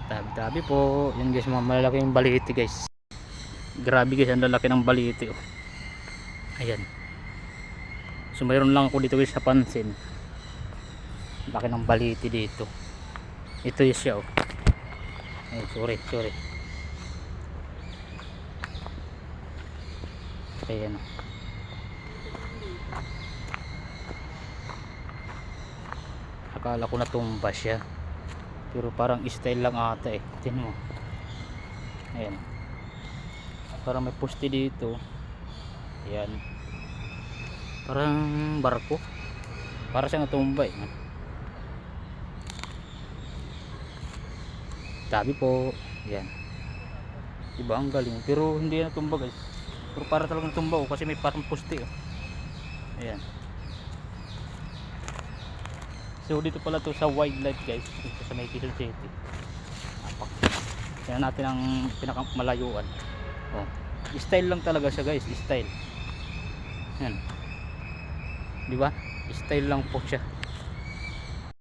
Tabi-tabi po. Yan guys, mga malalaking baliti guys. Grabe guys, ang lalaki ng baliti oh. Ayan. So mayroon lang ako dito guys sa pansin. Laki ng baliti dito. Ito yung siya oh. Ay, sorry. Ayan oh. Akala ko natumba siya. Pero parang style lang ata eh. Tingnan mo. Ayan. Parang may poste dito. Ayan. Parang barko. Para siyang natumba eh. Tabi po. Ayan. Diba ang galing. Pero hindi natumba guys. Pero para talagang natumba oh. Kasi may parang poste oh. Ayan. So dito pala to sa wildlife guys, dito sa May Quezon City. Yan natin ang pinakamalayuan. Oh. Style lang talaga siya guys, style. Yan. Di ba? Style lang po siya.